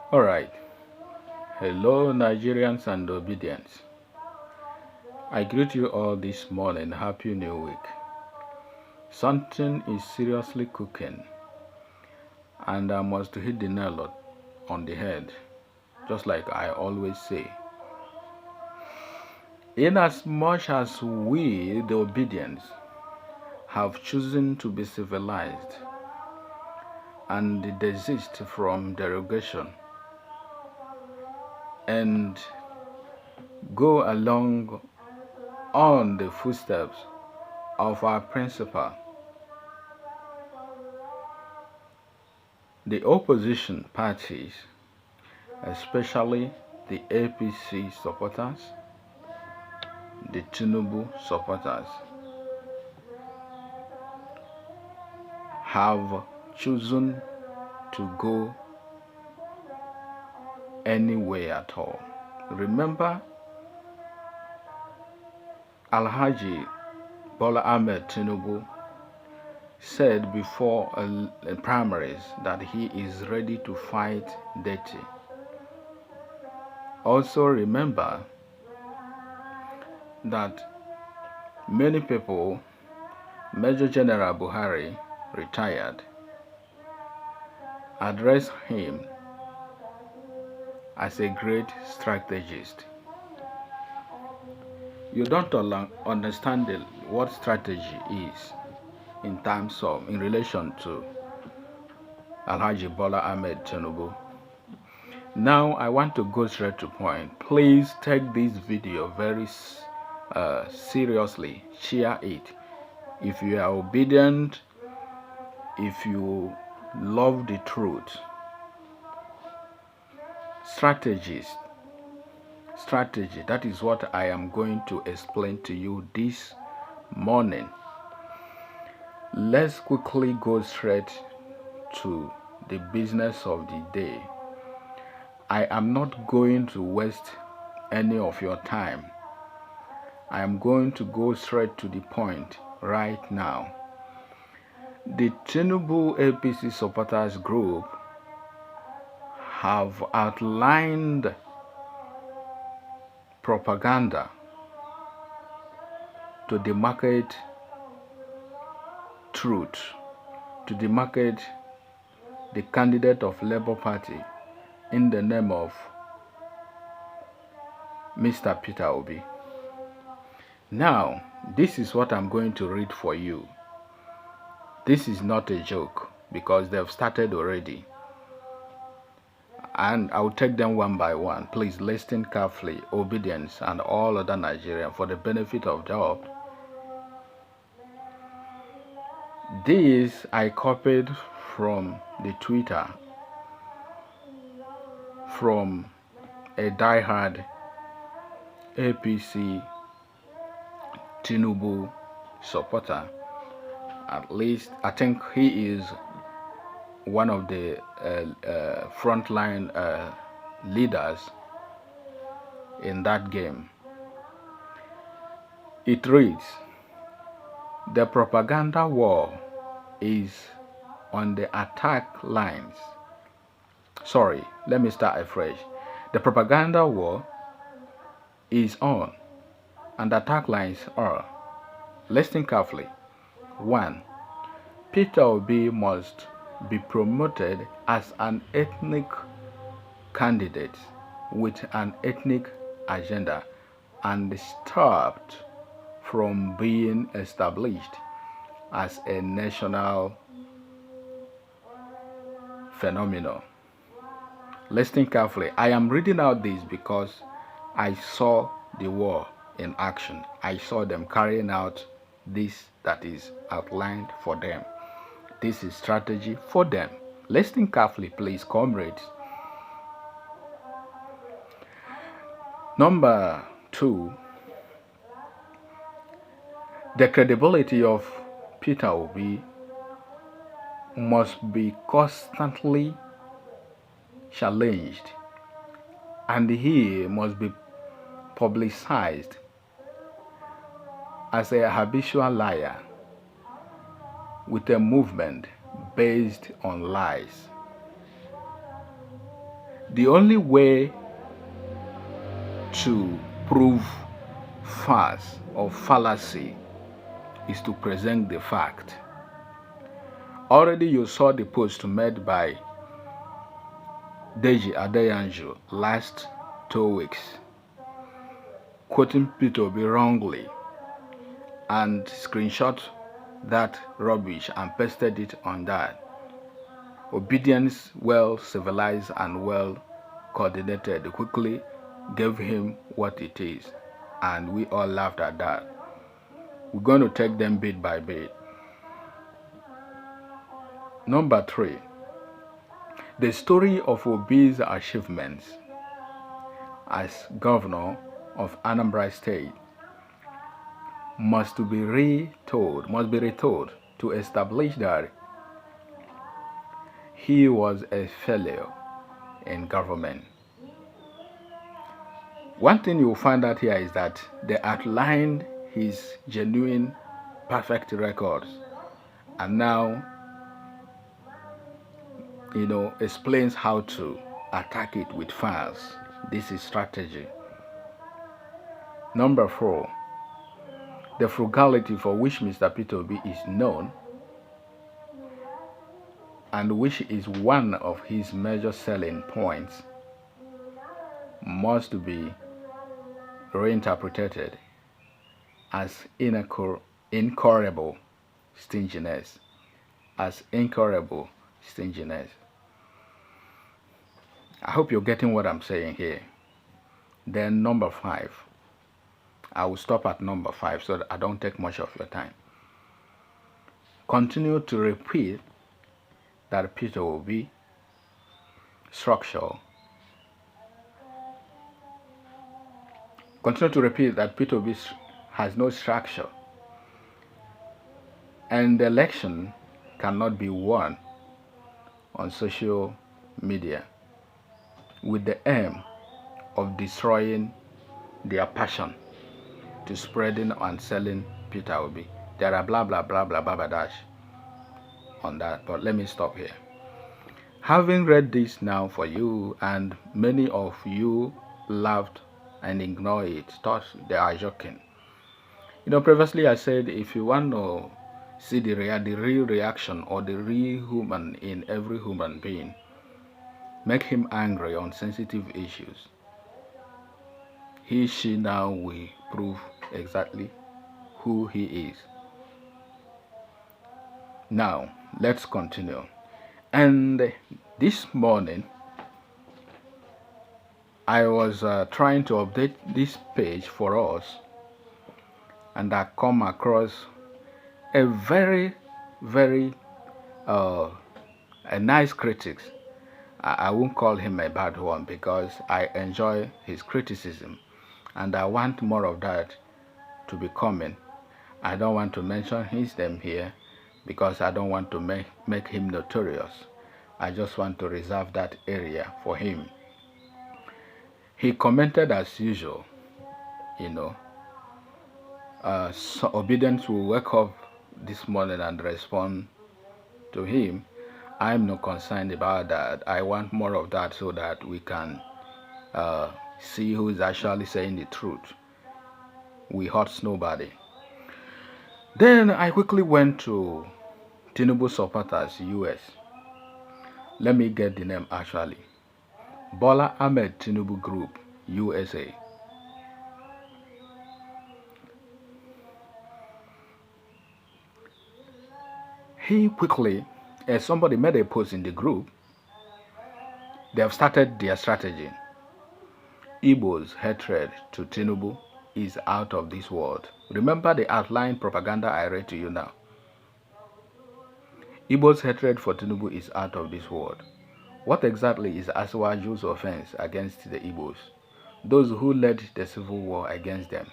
All right. Hello, Nigerians and obedience. I greet you all this morning. Happy New Week. Something is seriously cooking, and I must hit the nail on the head, just like I always say. Inasmuch as we, the obedience, have chosen to be civilized and desist from derogation and go along on the footsteps of our principal, the opposition parties, especially the APC supporters, the Tinubu supporters, have chosen to go anywhere at all. Remember, Alhaji Bola Ahmed Tinubu said before primaries that he is ready to fight dirty. Also remember that many people, Major General Buhari, retired, addressed him as a great strategist. You don't understand what strategy is in relation to Alhaji Bola Ahmed Tinubu. Now I want to go straight to point. Please take this video very seriously. Share it. If you are obedient, if you love the truth, strategy, that is what I am going to explain to you this morning. Let's quickly go straight to the business of the day. I am not going to waste any of your time. I am going to go straight to the point right now. The Tinubu APC supporters group have outlined propaganda to demarcate truth, to demarcate the candidate of Labour Party in the name of Mr. Peter Obi. Now, this is what I'm going to read for you. This is not a joke because they've started already. And I'll take them one by one. Please listen carefully, obedience, and all other Nigerians for the benefit of all. This I copied from the Twitter from a diehard APC Tinubu supporter. At least I think he is one of the frontline leaders in that game. It reads, "The propaganda war is on the attack lines." Sorry, let me start afresh. The propaganda war is on, and the attack lines are. Listen carefully. 1. Peter Obi must be promoted as an ethnic candidate with an ethnic agenda and stopped from being established as a national phenomenon. Listen carefully. I am reading out this because I saw the war in action. I saw them carrying out this that is outlined for them. This is strategy for them. Listen carefully, please, comrades. Number 2, the credibility of Peter Obi must be constantly challenged, and he must be publicized as a habitual liar with a movement based on lies. The only way to prove farce or fallacy is to present the fact. Already you saw the post made by Deji Adeyanju last 2 weeks, quoting Peter Obi wrongly, and screenshot that rubbish and pasted it on that. Obedience, well civilized and well coordinated, quickly gave him what it is, and we all laughed at that. We're going to take them bit by bit. Number 3, the story of Obi's achievements as governor of Anambra State must be retold to establish that he was a failure in government. One thing you'll find out here is that they outlined his genuine, perfect records, and now, explains how to attack it with files. This is strategy. Number 4, the frugality for which Mr. Peter Obi is known, and which is one of his major selling points, must be reinterpreted as incurable stinginess. I hope you're getting what I'm saying here. Then number 5. I will stop at number 5 so that I don't take much of your time. Continue to repeat that Peter Obi has no structure, and the election cannot be won on social media with the aim of destroying their passion to spreading and selling Peter Obi. There are blah blah blah blah blah blah dash on that, but let me stop here. Having read this now for you, and many of you laughed and ignored it, thought they are joking. Previously I said if you want to see the real reaction or the real human in every human being, make him angry on sensitive issues. She now will prove exactly who he is. Now, let's continue. And this morning, I was trying to update this page for us, and I come across a very, very a nice critic. I won't call him a bad one because I enjoy his criticism, and I want more of that to be coming. I don't want to mention his name here because I don't want to make him notorious. I just want to reserve that area for him. He commented as usual, so Obedience will wake up this morning and respond to him. I'm not concerned about that. I want more of that so that we can see who is actually saying the truth. We hurt nobody. Then I quickly went to Tinubu supporters US. Let me get the name actually. Bola Ahmed Tinubu Group USA. He quickly, as somebody made a post in the group, they have started their strategy. Igbo's hatred to Tinubu is out of this world. Remember the outline propaganda I read to you now. Igbo's hatred for Tinubu is out of this world. What exactly is Asiwaju's offense against the Igbos? Those who led the civil war against them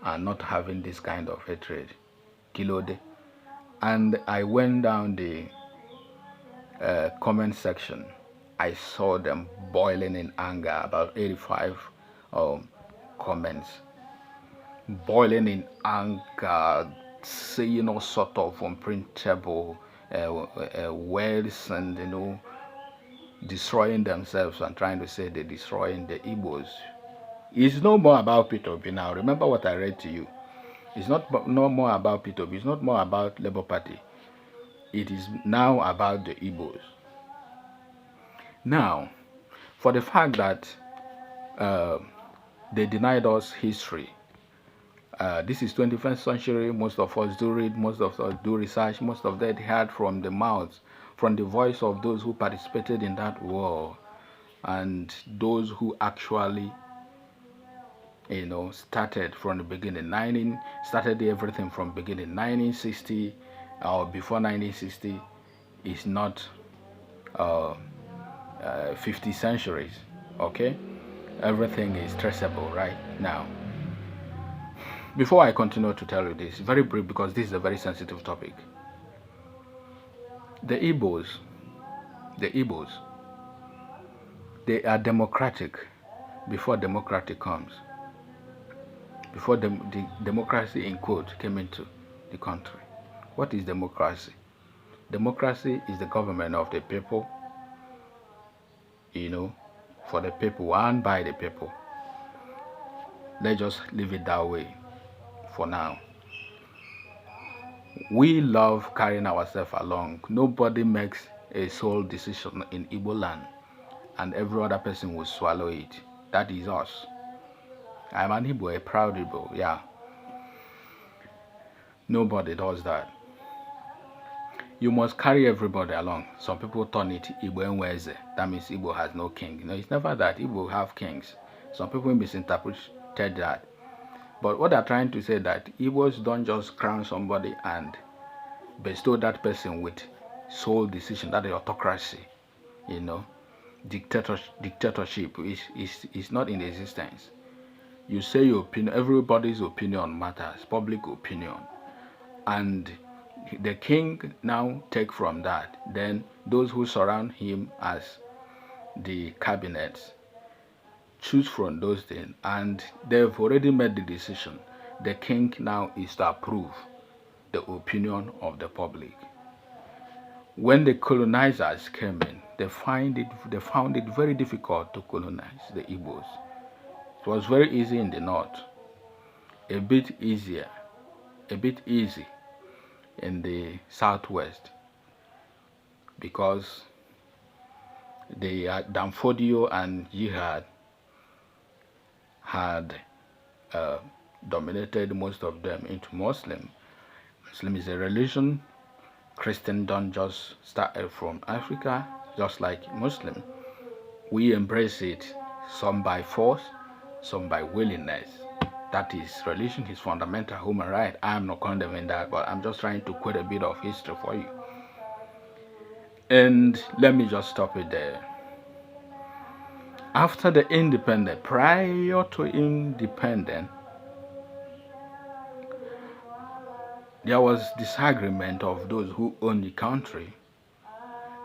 are not having this kind of hatred. Kilode. And I went down the comment section. I saw them boiling in anger, about 85 comments. Boiling in anger, saying all sort of unprintable words, and destroying themselves and trying to say they're destroying the Igbos. It's no more about P2P now. Remember what I read to you. It's no more about P2P. It's not more about Labour Party. It is now about the Igbos. Now, for the fact that they denied us history, this is 21st century. Most of us do read, most of us do research, most of that heard from the mouths, from the voice of those who participated in that war, and those who actually, started from the beginning. Started everything from beginning. 1960 or before 1960 is not 50 centuries. Okay, everything is traceable right now. Before I continue to tell you this, very brief, because this is a very sensitive topic. The Igbos, they are democratic before democratic comes. Before the democracy in quote came into the country. What is democracy? Democracy is the government of the people, for the people and by the people. Let's just leave it that way for now. We love carrying ourselves along. Nobody makes a sole decision in Igbo land and every other person will swallow it. That is us. I'm an Igbo, a proud Igbo, yeah. Nobody does that. You must carry everybody along. Some people turn it Igbo Enweze. That means Igbo has no king. It's never that. Igbo have kings. Some people misinterpreted that. But what they're trying to say that Igbos don't just crown somebody and bestow that person with sole decision. That is autocracy. Dictatorship is not in existence. You say your opinion, everybody's opinion matters, public opinion. And the king now take from that. Then those who surround him as the cabinets choose from those things. And they've already made the decision. The king now is to approve the opinion of the public. When the colonizers came in, they found it very difficult to colonize the Igbos. It was very easy in the north, a bit easy in the southwest, because the Danfodio and Jihad had dominated most of them into Muslim. Muslim is a religion. Christian don't just start from Africa, just like Muslim. We embrace it, some by force, some by willingness. That is, religion is fundamental human right. I am not condemning that, but I'm just trying to quote a bit of history for you. And let me just stop it there. After the independence, prior to independence, there was disagreement of those who own the country.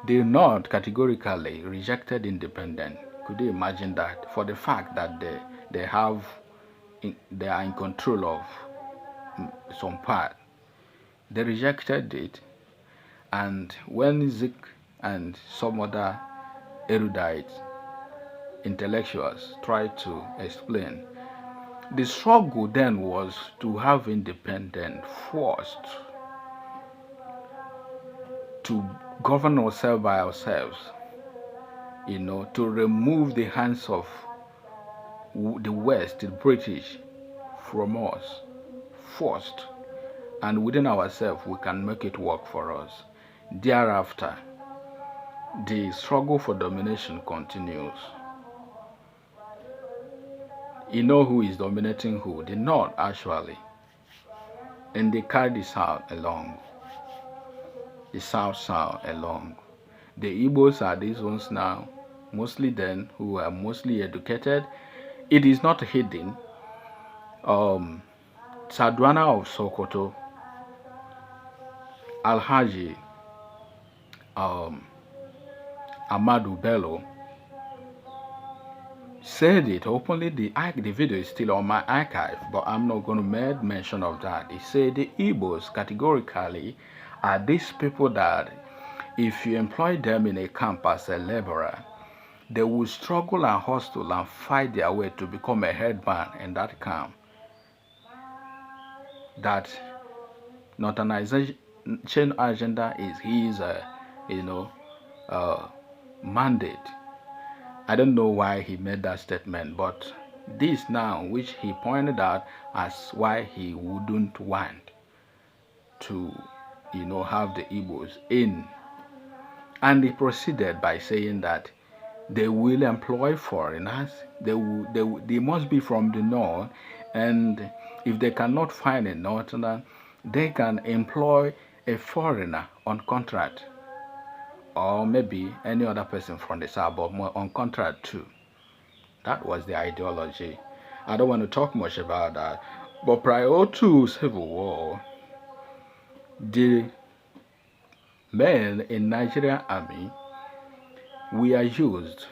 The North categorically rejected independence. Could you imagine that? For the fact that they are in control of some part. They rejected it, and when Zik and some other erudite intellectuals tried to explain, the struggle then was to have independence first, to govern ourselves by ourselves, to remove the hands of the West, the British, from us first, and within ourselves we can make it work for us. Thereafter, the struggle for domination continues. You know who is dominating who? The North, actually. And they carry the South along. The South along. The Igbos are these ones now, mostly then, who are mostly educated. It is not hidden. Sadwana of Sokoto, Alhaji Amadu Bello, said it openly. The video is still on my archive, but I'm not going to make mention of that. He said the Igbos categorically are these people that if you employ them in a camp as a laborer, they will struggle and hustle and fight their way to become a headman in that camp. That Northernization agenda is his, mandate. I don't know why he made that statement, but this now, which he pointed out as why he wouldn't want to, have the Igbos in. And he proceeded by saying that they will employ foreigners. They must be from the north, and if they cannot find a northerner, they can employ a foreigner on contract, or maybe any other person from the south, but more on contract too. That was the ideology. I don't want to talk much about that. But prior to Civil War, the men in Nigerian army, we are used,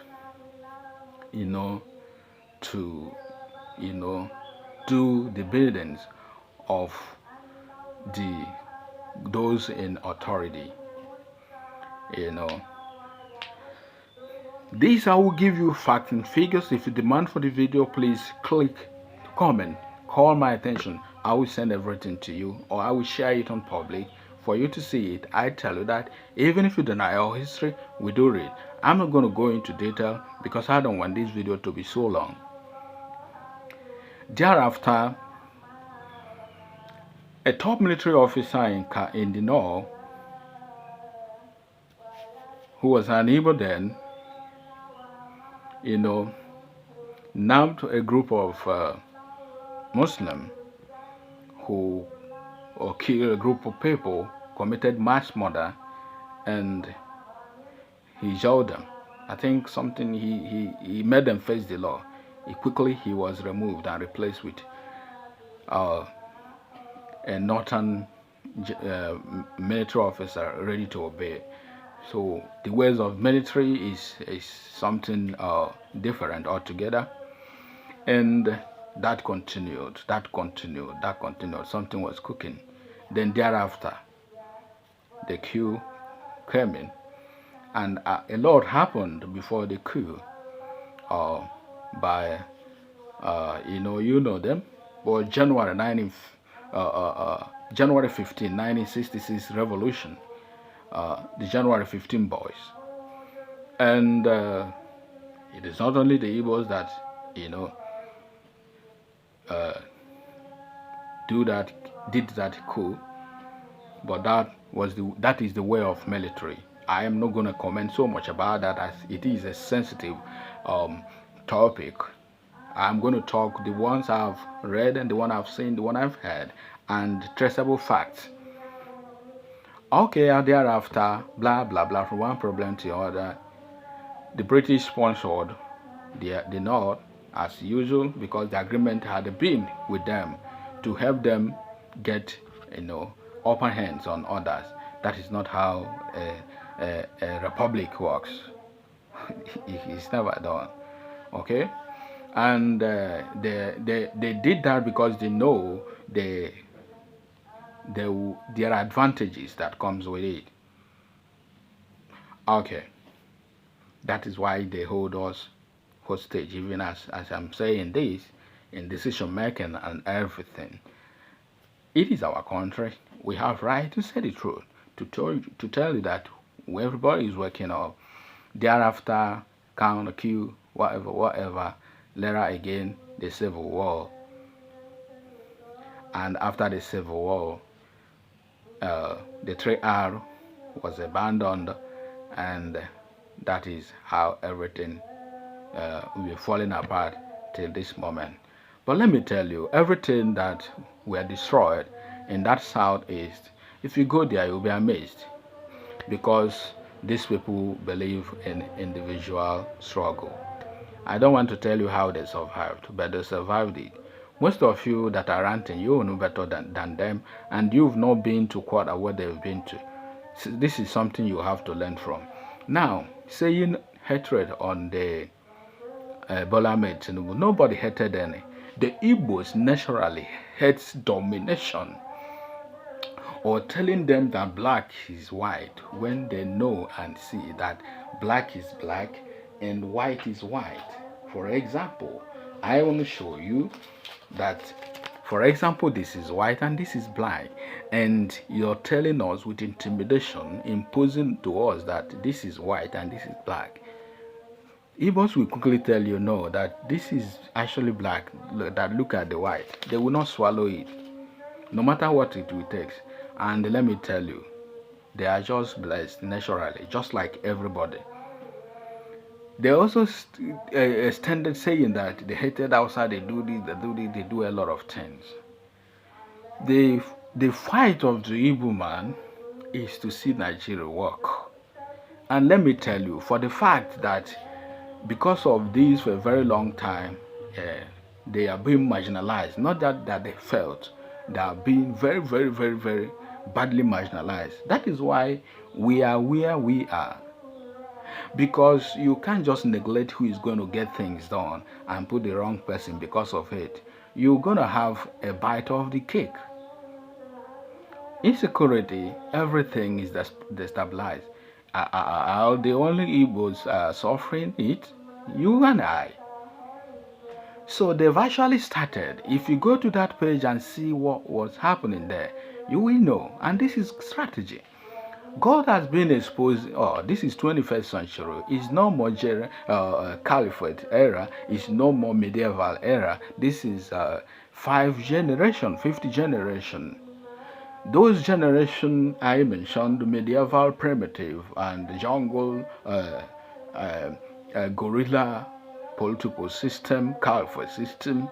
to, do the burdens of those in authority. This I will give you facts and figures. If you demand for the video, please click comment, call my attention. I will send everything to you, or I will share it on public for you to see it. I tell you that even if you deny our history, we do read. I'm not going to go into detail because I don't want this video to be so long. Thereafter, a top military officer in the north, who was an Igbo then, nabbed a group of Muslims who killed a group of people, committed mass murder, and he jailed them. I think something he made them face the law. He was removed and replaced with a northern military officer ready to obey. So the ways of military is something different altogether, and that continued. Something was cooking. Then thereafter, the coup came in, and a lot happened before the coup. By you know them, but January 15, 1966 revolution. The January 15 boys. And it is not only the Igbos that, did that coup, but that is the way of military. I am not going to comment so much about that, as it is a sensitive topic. I'm going to talk the ones I've read and the one I've seen, the one I've heard, and traceable facts. Okay, thereafter, blah blah blah, from one problem to the other, the British sponsored the North as usual, because the agreement had been with them to help them get upper hands on others. That is not how a republic works. It's never done. Okay, and they did that because they know there are advantages that comes with it. Okay, that is why they hold us hostage, even as I'm saying this, in decision making and everything. It is our country. We have right to say the truth, to tell you that everybody is waking up. Thereafter, count, queue, whatever. Later again, the Civil War. And after the Civil War, the 3R was abandoned, and that is how everything will be falling apart till this moment. But let me tell you, everything that were destroyed in that southeast, if you go there, you'll be amazed, because these people believe in individual struggle. I don't want to tell you how they survived, but they survived it. Most of you that are ranting, you know better than them, and you've not been to quite what they've been to. So this is something you have to learn from. Now, saying hatred on the Bola Ahmed Tinubu, nobody hated any. The Igbos naturally hates domination, or telling them that black is white when they know and see that black is black and white is white. For example, I want to show you that, for example, this is white and this is black, and you're telling us with intimidation, imposing to us that this is white and this is black. Igbos will quickly tell you no, that this is actually black, that look at the white. They will not swallow it, no matter what it will take. And let me tell you, they are just blessed naturally, just like everybody. They also extended saying that they hated outside, they do this, they do a lot of things. The fight of the Igbo man is to see Nigeria work. And let me tell you, for the fact that because of this for a very long time, they are being marginalized. Not that they felt, they are being very, very, very, very badly marginalized. That is why we are where we are. Because you can't just neglect who is going to get things done and put the wrong person because of it. You're going to have a bite of the cake. Insecurity, everything is destabilized. Are the only Igbos suffering it? You and I. So they've actually started. If you go to that page and see what was happening there, you will know. And this is strategy. God has been exposed. Oh, this is 21st century. It's no more caliphate era. It's no more medieval era. This is 5th generation, 5th generation. Those generation I mentioned, the medieval, primitive, and the jungle, guerrilla political system, caliphate system,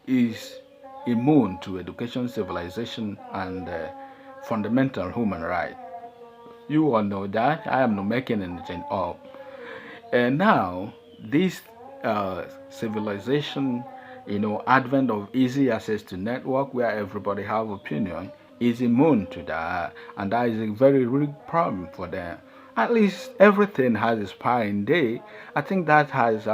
is immune to education, civilization, and fundamental human right. You all know that. I am not making anything up. And now, this civilization, advent of easy access to network where everybody have opinion is immune to that. And that is a very real problem for them. At least everything has expiring day. I think that has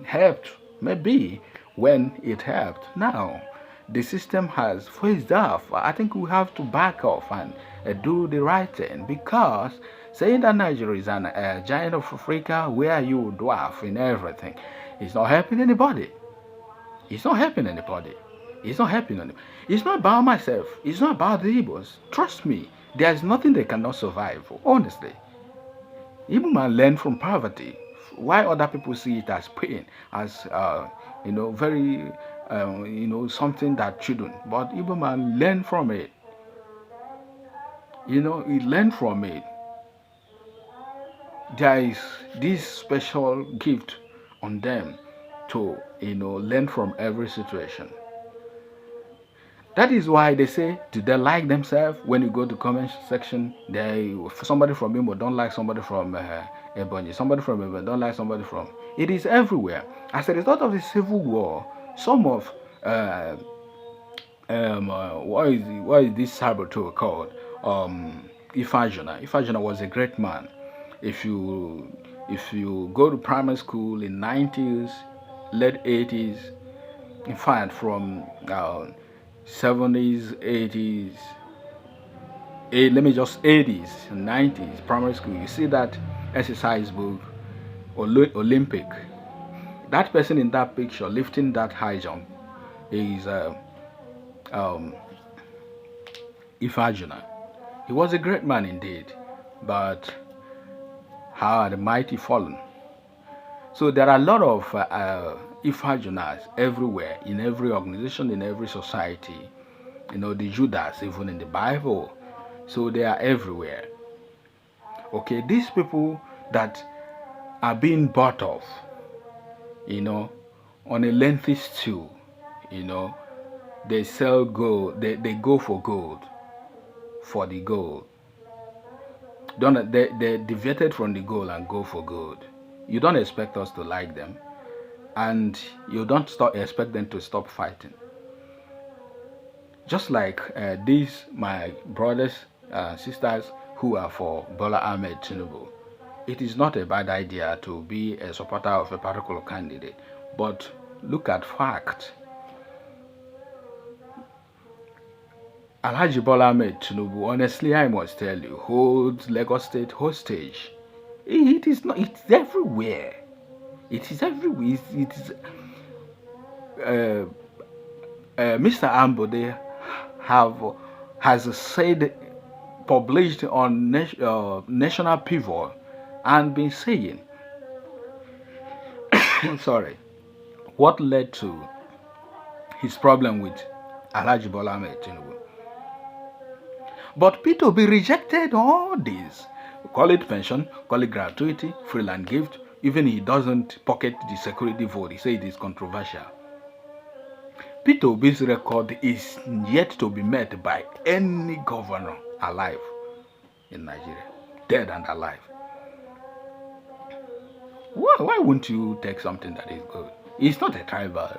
helped, maybe, when it helped. Now, the system has phased off. I think we have to back off and do the right thing, because saying that Nigeria is a giant of Africa where you dwarf in everything, it's not helping anybody. It's not helping anybody. It's not helping anybody. It's not about myself. It's not about the Igbos. Trust me, there is nothing they cannot survive, honestly. Igbo man learn from poverty. Why other people see it as pain, as very something that shouldn't. But Igbo man learn from it. He learned from it. There is this special gift on them to learn from every situation. That is why they say, do they like themselves? When you go to comment section, somebody from Imo don't like somebody from Ebonyi. Somebody from Ebonyi don't like somebody from. It is everywhere. As a result of the civil war, some of what is this saboteur called? Ifajuna. Ifajuna was a great man. If you go to primary school in 90s, late 80s, in fact from 70s, 80s, let me just 80s and 90s, primary school, you see that exercise book, Olympic. That person in that picture lifting that high jump is Ifajuna. He was a great man indeed, but how had the mighty fallen? So there are a lot of Ifajunas everywhere, in every organization, in every society. The Judas, even in the Bible. So they are everywhere. Okay, these people that are being bought off, on a lengthy stew, they sell gold, they go for gold, for the gold. They deviated from the gold and go for gold. You don't expect us to like them, and you don't expect them to stop fighting. Just like these, my brothers and sisters who are for Bola Ahmed Tinubu. It is not a bad idea to be a supporter of a particular candidate, but look at fact. Alhaji Bola Ahmed Tinubu, honestly, I must tell you, holds Lagos State hostage. It is not. It's everywhere. It is everywhere. It is. Mr. Ambode has said, published on National Pivot, and been saying, sorry, what led to his problem with Alhaji Bola Ahmed Tinubu. But P2B rejected all this. Call it pension, call it gratuity, freelance gift. Even he doesn't pocket the security vote. He says it is controversial. P2B's record is yet to be met by any governor alive in Nigeria, dead and alive. Why wouldn't you take something that is good? It's not a tribal.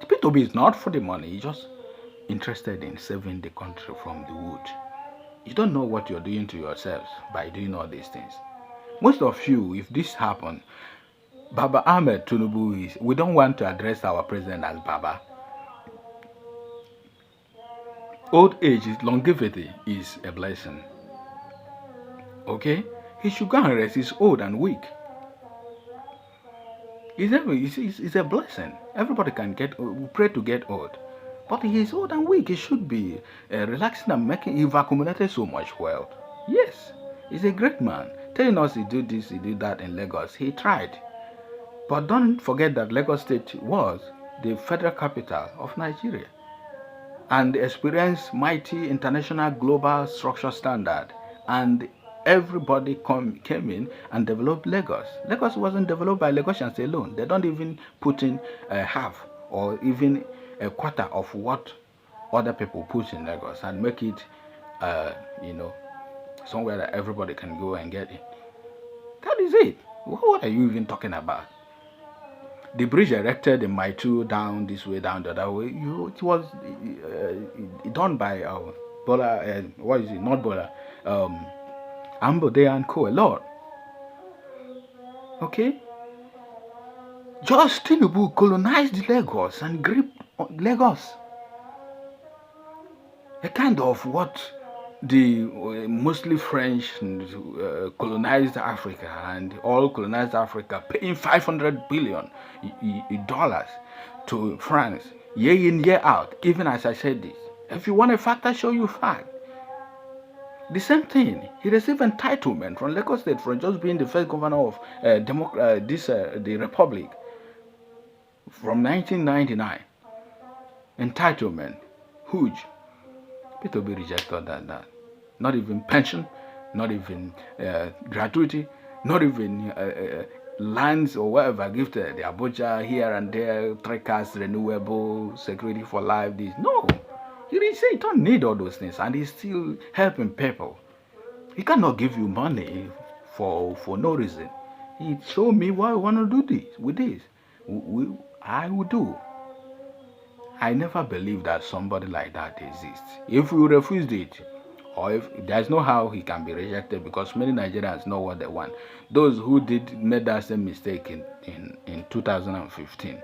P2B is not for the money. He's just interested in saving the country from the wood. You don't know what you're doing to yourselves by doing all these things. Most of you, if this happened, Baba Ahmed Tinubu we don't want to address our president as Baba. Old age, longevity is a blessing. Okay? He should go and rest. He's old and weak. It's a blessing. Everybody can pray to get old. But he is old and weak. He should be relaxing and making. He's accumulated so much wealth. Yes, he's a great man. Telling us he did this, he did that in Lagos. He tried. But don't forget that Lagos State was the federal capital of Nigeria and experienced mighty international global structure standard, and everybody came in and developed Lagos. Lagos wasn't developed by Lagosians alone. They don't even put in half or even a quarter of what other people put in Lagos and make it, somewhere that everybody can go and get it. That is it. What are you even talking about? The bridge erected in Maitu down this way, down the other way, it was done by Bola, what is it? Not Bola, Ambode and Co. a lot. Okay? Just Tinubu colonized Lagos and gripped Lagos. A kind of what the mostly French colonized Africa, and all colonized Africa, paying $500 billion to France year in, year out, even as I said this. If you want a fact, I show you fact. The same thing, he received entitlement from Lagos State for just being the first governor of the Republic from 1999. Entitlement, huge. P2B rejected that. Not even pension, not even gratuity, not even lands or whatever gifted. The Abuja here and there, 3 cars, renewable, security for life, this. No. He didn't say he don't need all those things, and he's still helping people. He cannot give you money for no reason. He showed me why I want to do this with this. I will do. I never believed that somebody like that exists. If we refused it, or if there's no how he can be rejected, because many Nigerians know what they want. Those who made that same mistake in 2015,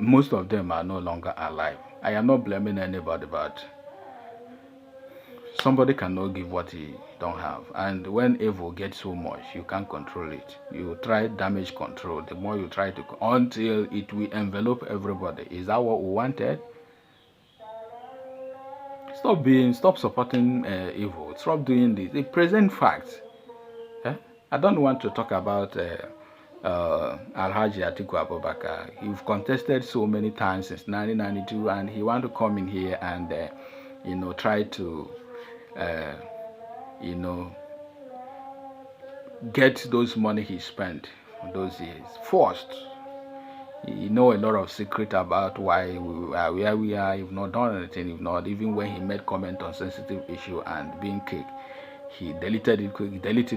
most of them are no longer alive. I am not blaming anybody, but somebody cannot give what he don't have. And when evil gets so much, you can't control it. You try damage control. The more you try to, until it will envelop everybody. Is that what we wanted? Stop supporting evil. Stop doing this. The present facts. I don't want to talk about Alhaji Atiku Abubakar. He's contested so many times since 1992, and he want to come in here and try to get those money he spent those years forced. You know a lot of secret about why we are where we are. You've not done anything. You've not, even when he made comment on sensitive issue and being kicked, he deleted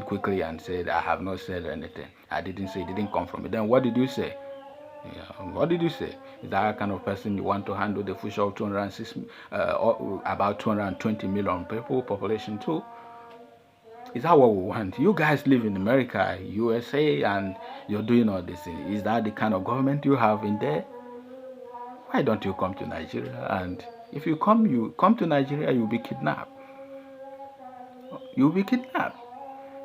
quickly and said, I have not said anything. I didn't say, it didn't come from me. Then what did you say? What did you say? Is that kind of person you want to handle the future of 206, about 220 million people population too? Is that what we want? You guys live in America, USA, and you're doing all this thing. Is that the kind of government you have in there? Why don't you come to Nigeria? And if you come to Nigeria, you'll be kidnapped. You'll be kidnapped.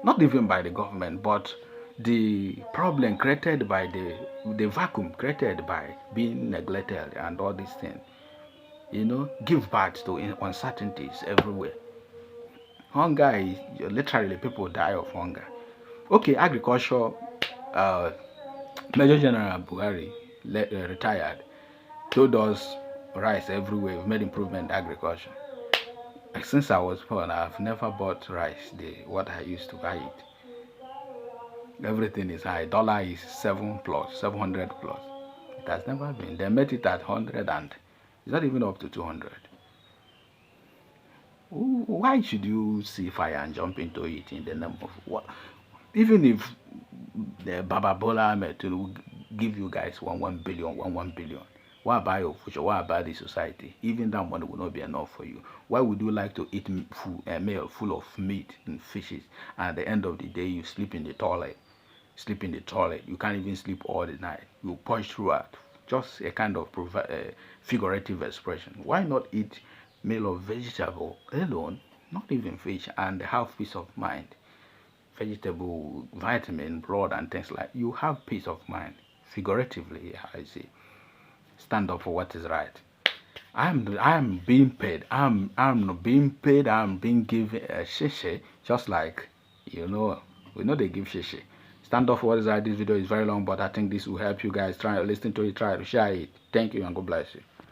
not even by the government, but the problem created by the vacuum created by being neglected and all these things, give birth to uncertainties everywhere. Hunger is literally, people die of hunger. Okay, agriculture, Major General Buhari retired, told us rice everywhere. We've made improvement in agriculture. Since I was born, I've never bought rice what I used to buy it. Everything is high. Dollar is 700 plus. It has never been. They made it at 100 and it's not even up to 200. Why should you see fire and jump into it in the name of what? Even if the Baba Bola Ahmed to give you guys 1 billion, what about your future? What about the society? Even that money will not be enough for you. Why would you like to eat a meal full of meat and fishes, and at the end of the day you sleep in the toilet? You can't even sleep all the night. You push throughout. Just a kind of figurative expression. Why not eat meal of vegetable alone, not even fish, and have peace of mind? Vegetable, vitamin, blood, and things like you have peace of mind. Figuratively, I say, stand up for what is right. I'm being paid. I'm being paid. I'm being given a sheshe, just like we know they give sheshe. Stand up for what is right. This video is very long, but I think this will help you guys. Try to listen to it, try to share it. Thank you and God bless you.